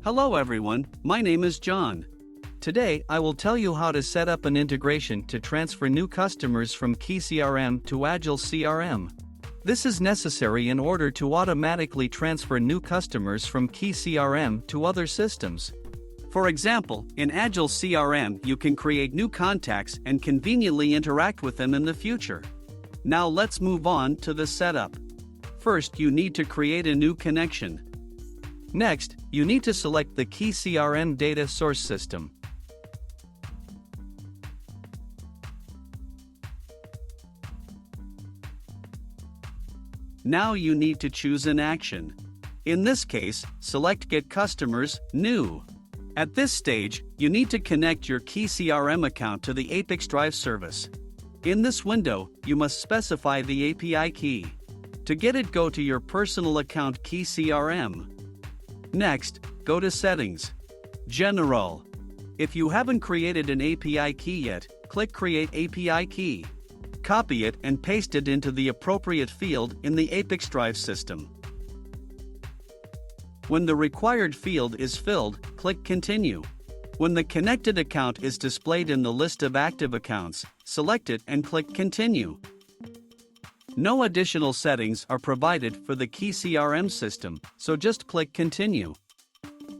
Hello everyone, my name is John. Today I will tell you how to set up an integration to transfer new customers from KeyCRM to Agile CRM. This is necessary in order to automatically transfer new customers from KeyCRM to other systems. For example, in Agile CRM you can create new contacts and conveniently interact with them in the future. Now let's move on to the setup. First, you need to create a new connection. Next, you need to select the KeyCRM data source system. Now you need to choose an action. In this case, select Get Customers, New. At this stage, you need to connect your KeyCRM account to the ApiX-Drive service. In this window, you must specify the API key. To get it, go to your personal account KeyCRM. Next, go to Settings. General. If you haven't created an API key yet, click Create API Key. Copy it and paste it into the appropriate field in the ApiX-Drive system. When the required field is filled, click Continue. When the connected account is displayed in the list of active accounts, select it and click Continue. No additional settings are provided for the KeyCRM system, so just click Continue.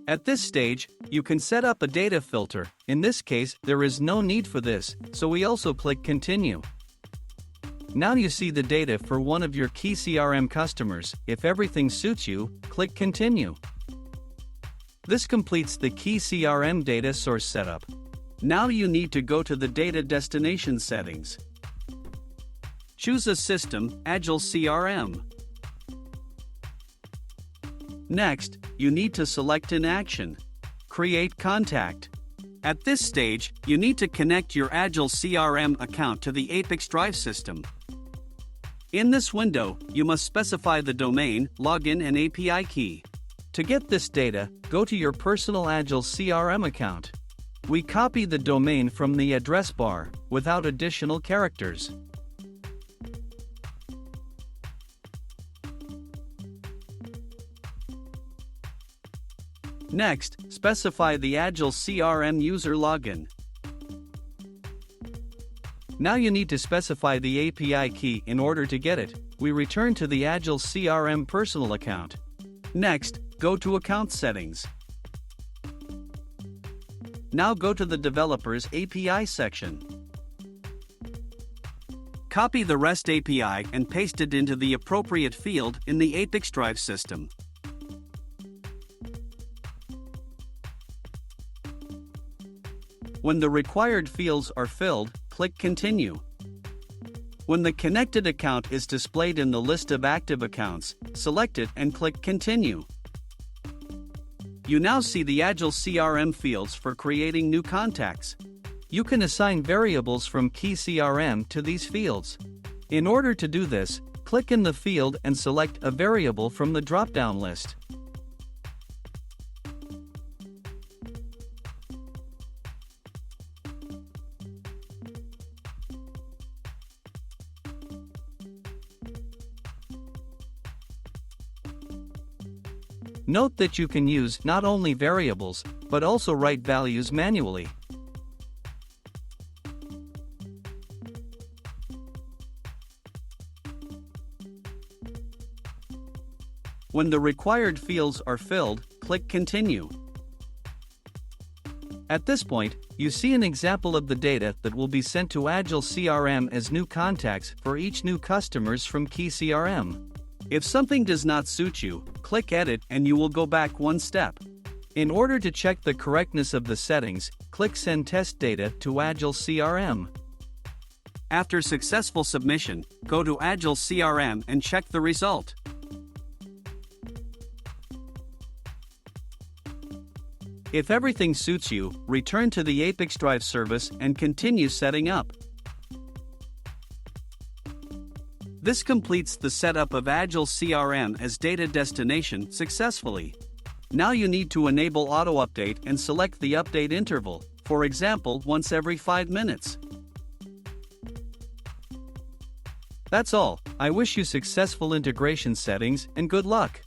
At this stage, you can set up a data filter. In this case, there is no need for this, so we also click Continue. Now you see the data for one of your KeyCRM customers. If everything suits you, click Continue. This completes the KeyCRM data source setup. Now you need to go to the data destination settings. Choose a system, Agile CRM. Next, you need to select an action. Create contact. At this stage, you need to connect your Agile CRM account to the ApiX-Drive system. In this window, you must specify the domain, login, and API key. To get this data, go to your personal Agile CRM account. We copy the domain from the address bar, without additional characters. Next, specify the Agile CRM user login. Now you need to specify the API key in order to get it. We return to the Agile CRM personal account. Next, go to Account Settings. Now go to the Developers API section. Copy the REST API and paste it into the appropriate field in the ApiX-Drive system. When the required fields are filled, click Continue. When the connected account is displayed in the list of active accounts, select it and click Continue. You now see the Agile CRM fields for creating new contacts. You can assign variables from KeyCRM to these fields. In order to do this, click in the field and select a variable from the drop-down list. Note that you can use not only variables, but also write values manually. When the required fields are filled, click Continue. At this point, you see an example of the data that will be sent to Agile CRM as new contacts for each new customers from KeyCRM. If something does not suit you, click Edit and you will go back one step. In order to check the correctness of the settings, click Send Test Data to Agile CRM. After successful submission, go to Agile CRM and check the result. If everything suits you, return to the ApiX-Drive service and continue setting up. This completes the setup of Agile CRM as data destination successfully. Now you need to enable auto-update and select the update interval, for example once every 5 minutes. That's all. I wish you successful integration settings and good luck.